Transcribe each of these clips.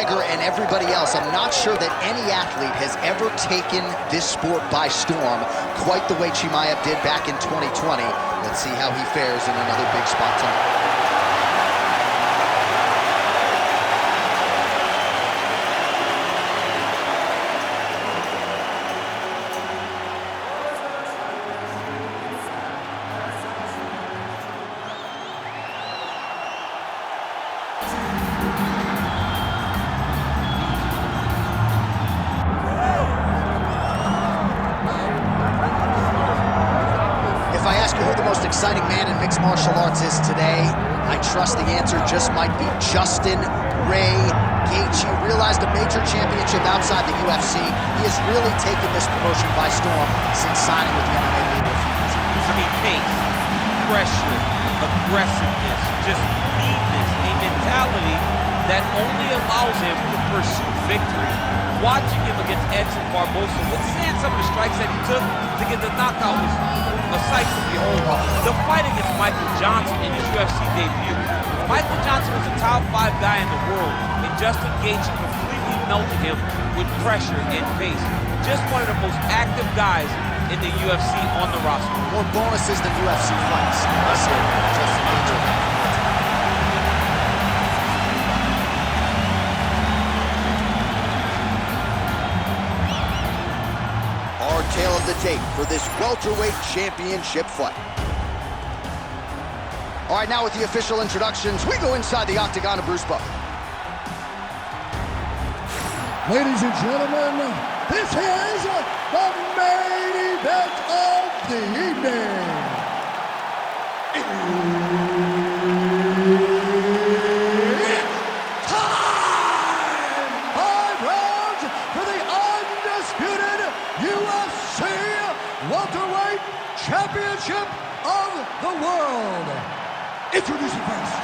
And everybody else, I'm not sure that any athlete has ever taken this sport by storm quite the way Chimaev did back in 2020. Let's see how he fares in another big spot tonight. Who the most exciting man in mixed martial arts is today, I trust the answer just might be Justin Ray Gaethje. Realized a major championship outside the UFC. He has really taken this promotion by storm since signing with the MMA label a few years ago. I mean, pace, pressure, aggressiveness, just neatness, a mentality that only allows him to pursue victory. Watching him against Edson Barbosa, seeing some of the strikes that he took to get the knockout was a sight to behold. The fight against Michael Johnson in his UFC debut. Michael Johnson was a top 5 guy in the world, and Justin Gaethje completely melted him with pressure and pace. Just one of the most active guys in the UFC on the roster. More bonuses than UFC fights. I say Justin Gaethje. Tale of the tape for this welterweight championship fight. All right, now with the official introductions, we go inside the octagon of Bruce Buffer. Ladies and gentlemen, this is the main event of the evening. It's time! 5 rounds for the undisputed UFC welterweight championship of the world. Introducing first,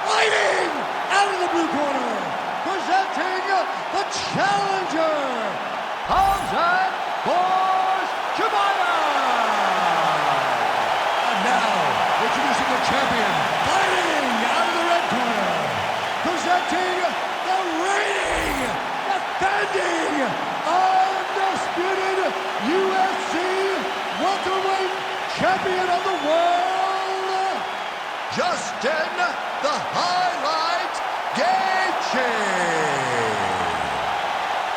fighting out of the blue corner, presenting the challenger, Khamzat Chimaev. And now, introducing the champion, fighting out of the red corner, presenting the reigning, defending, undisputed UFC welterweight champion of the world, Justin the Highlight Gaethje.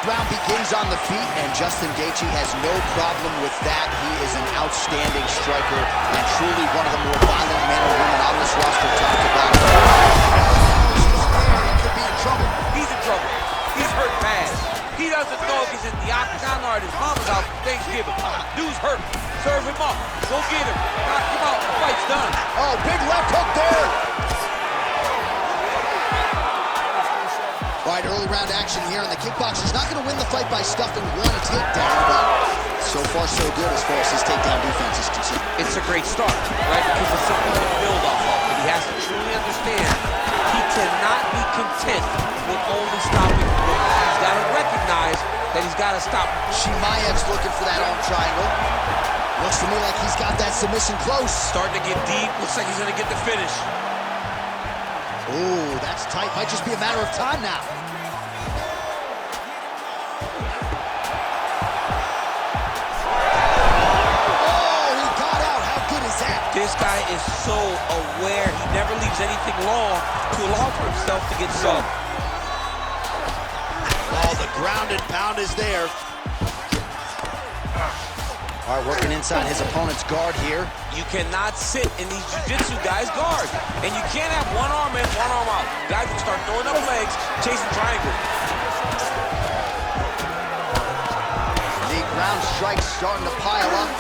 Round begins on the feet, and Justin Gaethje has no problem with that. He is an outstanding striker and truly one of the more violent men or women on this roster talked about. He could be in trouble. He's in trouble. He's hurt bad. He doesn't know if he's in the octagon or at his mama's house for Thanksgiving. Dude's hurt. Serve him up. Go get him. Knock him out. The fight's done. Oh, big left hook there. All right, early round action here, and the kickboxer's not going to win the fight by stuffing one takedown, but so far so good as far as his takedown defense is concerned. It's a great start, right? Because it's something to build off of, but he has to truly understand he cannot be content with only stopping one. He's got to recognize that he's got to stop. Chimaev's looking for that arm triangle. Looks to me like he's got that submission close. Starting to get deep. Looks like he's going to get the finish. Ooh, that's tight. Might just be a matter of time now. Oh, he got out. How good is that? This guy is so aware. He never leaves anything long to allow for himself to get subbed. Oh, the ground and pound is there. All right, working inside his opponent's guard here. You cannot sit in these jiu-jitsu guys' guard. And you can't have one arm in, one arm out. Guys will start throwing up legs, chasing triangle. The ground strikes starting to pile up.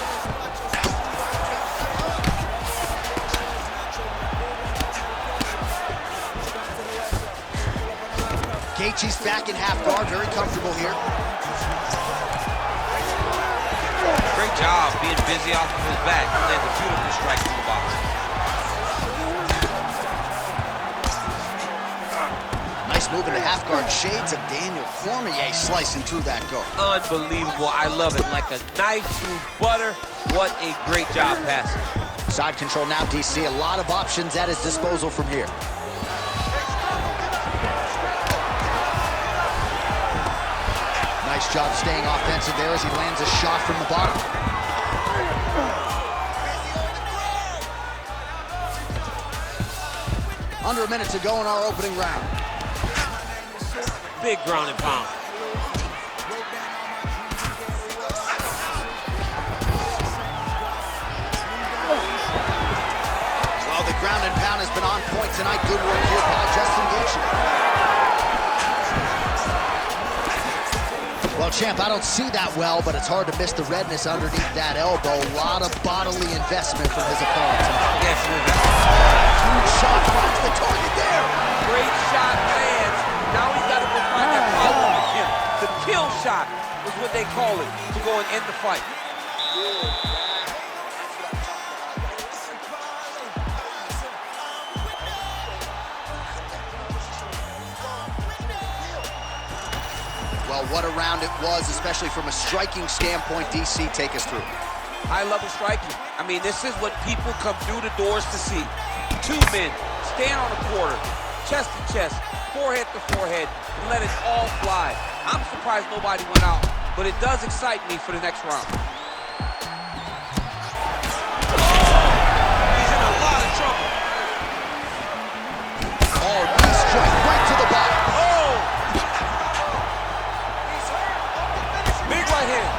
Gaethje's back in half guard, very comfortable here. Great job being busy off of his back. He lands a beautiful strike from the box. Nice move into half guard. Shades of Daniel Cormier slicing through that guard. Unbelievable. I love it. Like a knife through butter. What a great job passing. Side control now, DC. A lot of options at his disposal from here. Nice job staying offensive there as he lands a shot from the bottom. Under a minute to go in our opening round. Big ground and pound. Well, the ground and pound has been on point tonight. Good work here by Justin Gaethje. Well, champ, I don't see that well, but it's hard to miss the redness underneath that elbow. A lot of bodily investment from his opponent tonight. Yes, Huge shot finds the target there. great shot lands. Now he's got to go find that follow-up him. The kill shot is what they call it, to go and end the fight. Well, what a round it was, especially from a striking standpoint. DC, take us through. High-level striking. I mean, this is what people come through the doors to see. Two men stand on a quarter, chest to chest, forehead to forehead, and let it all fly. I'm surprised nobody went out, but it does excite me for the next round. He's in a lot of trouble. Oh, knee strike right to the body. Oh! Big right hand.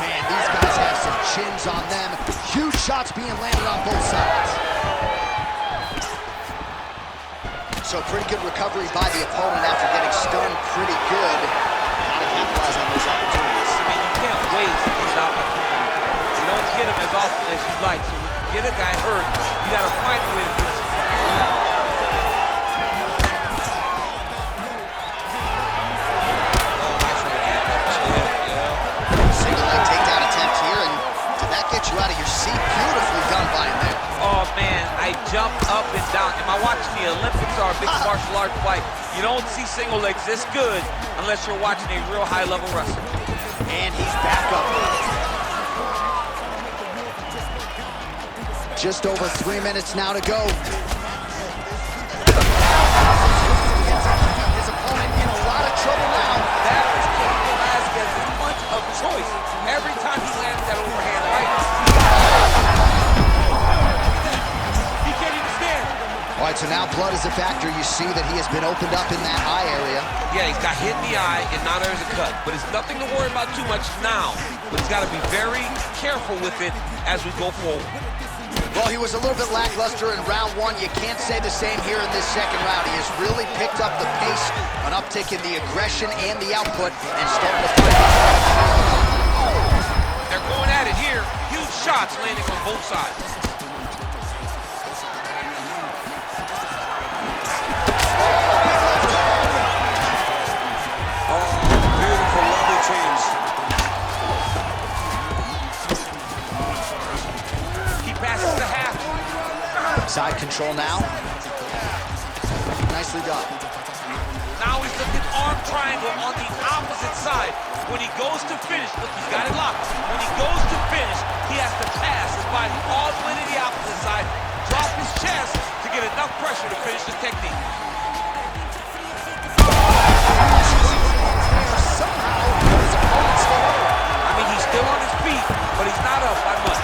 Man, these guys have some chins on them. Huge shots being landed on both sides. So pretty good recovery by the opponent after getting stunned pretty good. Gotta capitalize on those opportunities. I mean, you can't waste these opportunities. You don't get them as often as you'd like. So when you get a guy hurt, you gotta find a way to do it. Single leg takedown attempt here, and did that get you out of your seat? Beautifully done by him there. Oh man, I jumped up and down. Am I watching the Olympics or a mixed martial arts fight? You don't see single legs this good unless you're watching a real high-level wrestler. And he's back up. Just over 3 minutes now to go. His opponent in a lot of trouble now. That was Cain Velasquez's punch of choice. Every time he lands that overhand right, he can't even stand. All right, so now blood is a factor. You see that he has been opened up in that eye area. Yeah, he's got hit in the eye, and now there's a cut. But it's nothing to worry about too much now. But he's got to be very careful with it as we go forward. Well, he was a little bit lackluster in round one. You can't say the same here in this second round. He has really picked up the pace, an uptick in the aggression and the output, and starting to fight. They're going at it here. Huge shots landing on both sides. Oh, beautiful, lovely change. He passes the half. Side control now. Nicely done. Now he's looking arm triangle on the opposite side. When he goes to finish, look, he's got it locked. When he goes to finish, he has to pass his body all the way to the opposite side, drop his chest to get enough pressure to finish the technique. I mean, he's still on his feet, but he's not up by much.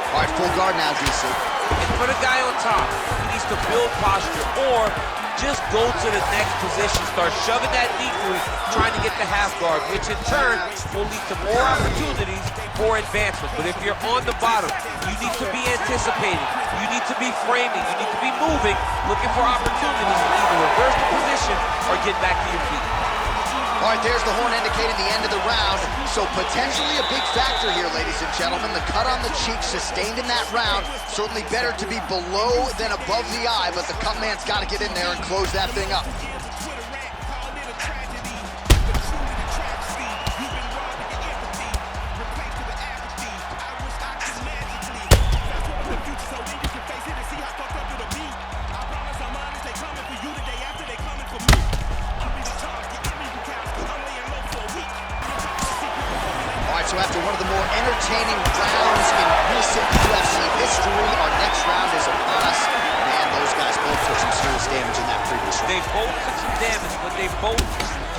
All right, full guard now, DC. And put a guy on top. He needs to build posture or just go to the next position. Start shoving that knee through, trying to get the half guard, which in turn will lead to more opportunities for advancement. But if you're on the bottom, you need to be anticipating. You need to be framing. You need to be moving, looking for opportunities to either reverse the position or get back to your feet. All right, there's the horn indicating the end of the round. So potentially a big factor here, ladies and gentlemen. The cut on the cheek sustained in that round. Certainly better to be below than above the eye, but the cut man's got to get in there and close that thing up. So after one of the more entertaining rounds in recent UFC history, our next round is upon us. both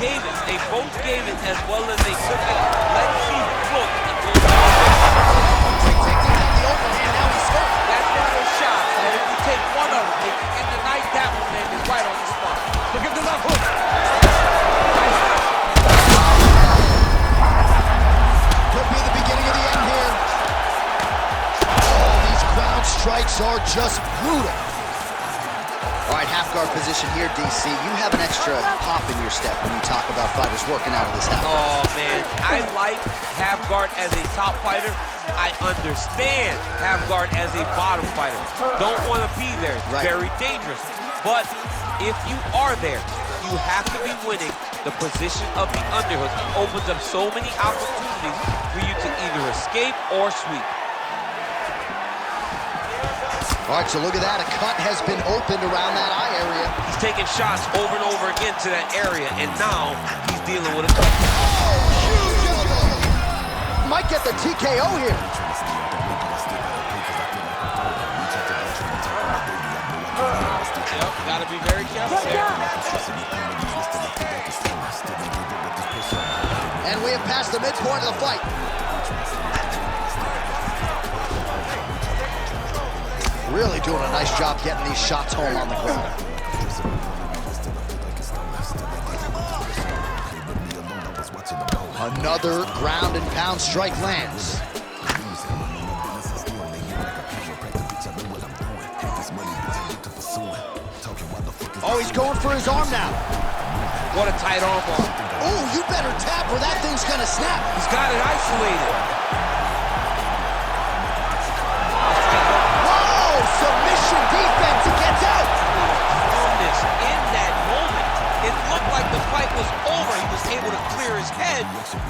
gave it. They both gave it as well as they took it. Let's see who floats and goes down. Taking down the overhand, now he's hurt. That's one of those shots that if you take one of them, they can end the night. That one, man, is right on the spot. Look at the left hook. Could be the beginning of the end here. Oh, these ground strikes are just brutal. All right, half guard position here, DC. You have an extra pop in your step when you talk about fighters working out of this half guard. Oh, man, I like half guard as a top fighter. I understand half guard as a bottom fighter. Don't want to be there. It's very dangerous. But if you are there, you have to be winning. The position of the underhook opens up so many opportunities for you to either escape or sweep. All right, so look at that. A cut has been opened around that eye area. He's taking shots over and over again to that area, and now he's dealing with a cut. Oh, huge! Might get the TKO here. Yep, gotta be very careful there. And we have passed the midpoint of the fight. Really doing a nice job getting these shots home on the ground. Another ground and pound strike lands. Oh, he's going for his arm now. What a tight arm bar. Oh, you better tap or that thing's gonna snap. He's got it isolated. Submission defense, he gets out. Calmness in that moment. It looked like the fight was over. He was able to clear his head,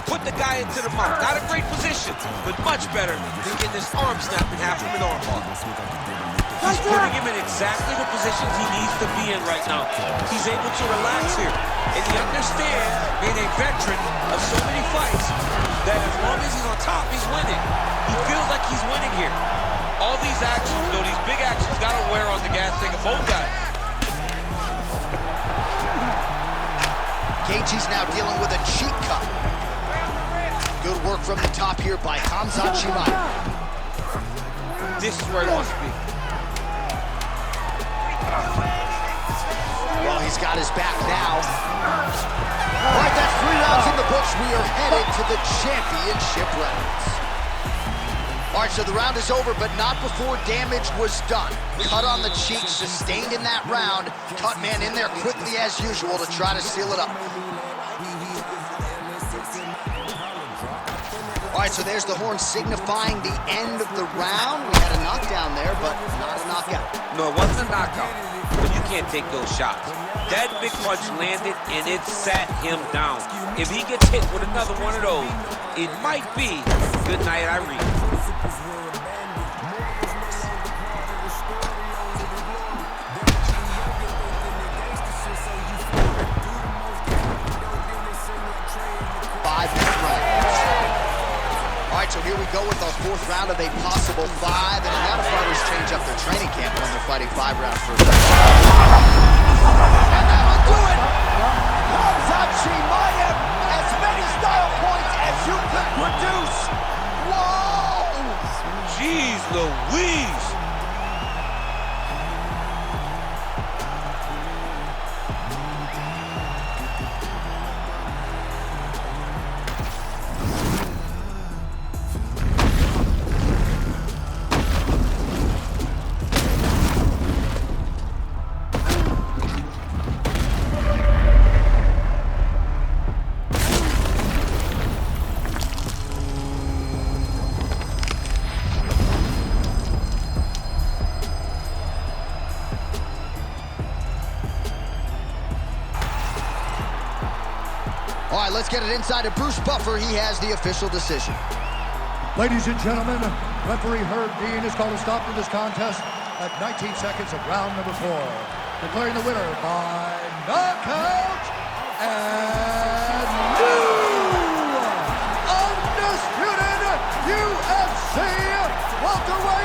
put the guy into the mount. Not a great position, but much better than getting his arm snapped in half from an arm bar. He's putting him in exactly the positions he needs to be in right now. He's able to relax here. And he understands, being a veteran of so many fights, that as long as he's on top, he's winning. He feels like he's winning here. All these actions, though, these big actions, got to wear on the gas tank of both guys. Gaethje's now dealing with a cheek cut. Good work from the top here by Khamzat Chimaev. This is where he wants to be. Well, he's got his back now. All right, that's 3 rounds in the books. We are headed to the championship rounds. All right, so the round is over, but not before damage was done. Cut on the cheek, sustained in that round. Cut man in there quickly as usual to try to seal it up. All right, so there's the horn signifying the end of the round. We had a knockdown there, but not a knockout. No, it wasn't a knockout, but you can't take those shots. That big punch landed, and it sat him down. If he gets hit with another one of those, it might be good night, Irene. So here we go with our 4th round of a possible 5, and a lot of fighters change up their training camp when they're fighting 5 rounds for a And that'll do it! Khamzat Chimaev, as many style points as you can produce! Whoa! Jeez Louise! All right, let's get it inside of Bruce Buffer. He has the official decision. Ladies and gentlemen, referee Herb Dean has called a stop to this contest at 19 seconds of round number 4. Declaring the winner by knockout and new undisputed UFC welterweight